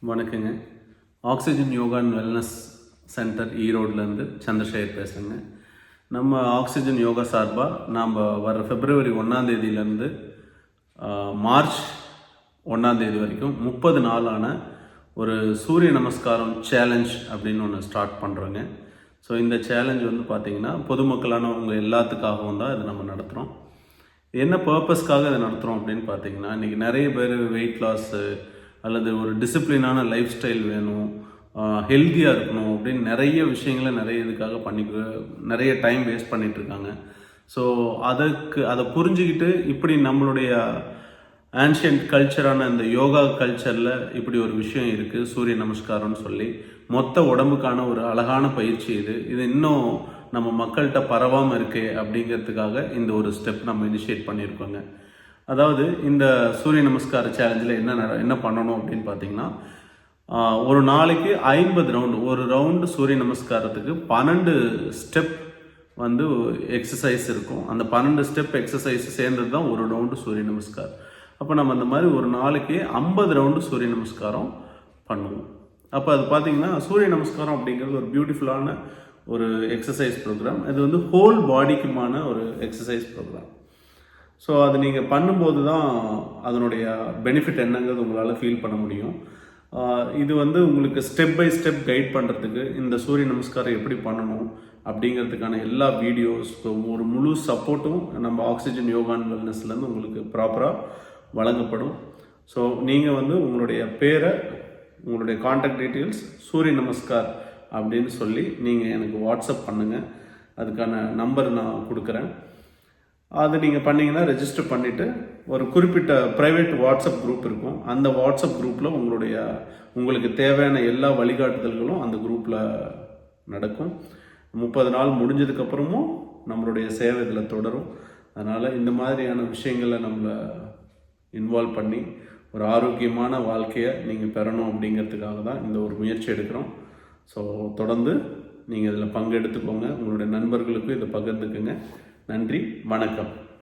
வணக்கங்க. Oxygen yoga and wellness centre ஈரோட்லேருந்து சந்திரசேகர் பேசுகிறேங்க. நம்ம ஆக்சிஜன் யோகா சார்பாக நாம் வர பிப்ரவரி 1 மார்ச் 1 வரைக்கும் 30 நாளான ஒரு சூரிய நமஸ்காரம் சேலஞ்ச் அப்படின்னு ஒன்று ஸ்டார்ட் பண்ணுறோங்க. ஸோ இந்த சேலஞ்ச் பார்த்திங்கன்னா பொதுமக்களானவங்க எல்லாத்துக்காகவும் தான் இதை நம்ம நடத்துகிறோம். என்ன பர்பஸ்க்காக இதை நடத்துகிறோம் அப்படின்னு பார்த்தீங்கன்னா, இன்றைக்கி நிறைய பேர் வெயிட் லாஸு அல்லது ஒரு டிசிப்ளினான லைஃப் ஸ்டைல் வேணும், ஹெல்த்தியாக இருக்கணும் அப்படின்னு நிறைய விஷயங்களை நிறைய இதுக்காக நிறைய டைம் வேஸ்ட் பண்ணிகிட்ருக்காங்க. ஸோ அதை புரிஞ்சுக்கிட்டு இப்படி நம்மளுடைய ஆன்ஷியன்ட் கல்ச்சரான இந்த யோகா கல்ச்சரில் இப்படி ஒரு விஷயம் இருக்குது, சூரிய நமஸ்காரம்னு சொல்லி மொத்த உடம்புக்கான ஒரு அழகான பயிற்சி இது இன்னும் நம்ம மக்கள்கிட்ட பரவாமல் இருக்கே அப்படிங்கிறதுக்காக இந்த ஒரு ஸ்டெப் நம்ம இனிஷியேட் பண்ணியிருக்கோங்க. அதாவது இந்த சூரிய நமஸ்கார சேலஞ்சில் என்ன பண்ணணும் அப்படின்னு பார்த்தீங்கன்னா, ஒரு நாளைக்கு 50 ரவுண்டு, ஒரு ரவுண்டு சூரிய நமஸ்காரத்துக்கு 12 ஸ்டெப் எக்ஸசைஸ் இருக்கும். அந்த 12 ஸ்டெப் எக்ஸசைஸ் சேர்ந்தது தான் ஒரு ரவுண்டு சூரிய நமஸ்கார். அப்போ நம்ம அந்த மாதிரி ஒரு நாளைக்கு 50 ரவுண்டு சூரிய நமஸ்காரம் பண்ணுவோம். அப்போ அது பார்த்தீங்கன்னா சூரிய நமஸ்காரம் அப்படிங்கிறது ஒரு பியூட்டிஃபுல்லான ஒரு எக்ஸசைஸ் ப்ரோக்ராம். இது ஹோல் பாடிக்குமான ஒரு எக்ஸசைஸ் ப்ரோக்ராம். ஸோ அது நீங்கள் பண்ணும்போது தான் அதனுடைய பெனிஃபிட் என்னங்கிறது உங்களால் ஃபீல் பண்ண முடியும். இது உங்களுக்கு ஸ்டெப் பை ஸ்டெப் கைட் பண்ணுறதுக்கு இந்த சூரிய நமஸ்காரம் எப்படி பண்ணணும் அப்படிங்கிறதுக்கான எல்லா வீடியோஸ், ஒரு முழு சப்போர்ட்டும் நம்ம ஆக்சிஜன் யோகா அண்ட் வெல்னஸ்லேருந்து உங்களுக்கு ப்ராப்பராக வழங்கப்படும். ஸோ நீங்கள் உங்களுடைய பேரை, உங்களுடைய கான்டாக்ட் டீட்டெயில்ஸ் சூரிய நமஸ்கார் அப்படின்னு சொல்லி நீங்கள் எனக்கு வாட்ஸ்அப் பண்ணுங்கள். அதுக்கான நம்பர் நான் கொடுக்குறேன். அது நீங்கள் பண்ணிங்கன்னா ரெஜிஸ்டர் பண்ணிவிட்டு ஒரு குறிப்பிட்ட ப்ரைவேட் வாட்ஸ்அப் குரூப் இருக்கும். அந்த வாட்ஸ்அப் குரூப்பில் உங்களுக்கு தேவையான எல்லா வழிகாட்டுதல்களும் அந்த குரூப்பில் நடக்கும். 30 நாள் முடிஞ்சதுக்கப்புறமும் நம்மளுடைய சேவை இதில் தொடரும். அதனால் இந்த மாதிரியான விஷயங்களை நம்மளை இன்வால்வ் பண்ணி ஒரு ஆரோக்கியமான வாழ்க்கையை நீங்கள் பெறணும் அப்படிங்கிறதுக்காக தான் இந்த ஒரு முயற்சி எடுக்கிறோம். ஸோ தொடர்ந்து நீங்கள் இதில் பங்கெடுத்துக்கோங்க. உங்களுடைய நண்பர்களுக்கும் இதை பகிர்ந்துக்குங்க. நன்றி, வணக்கம்.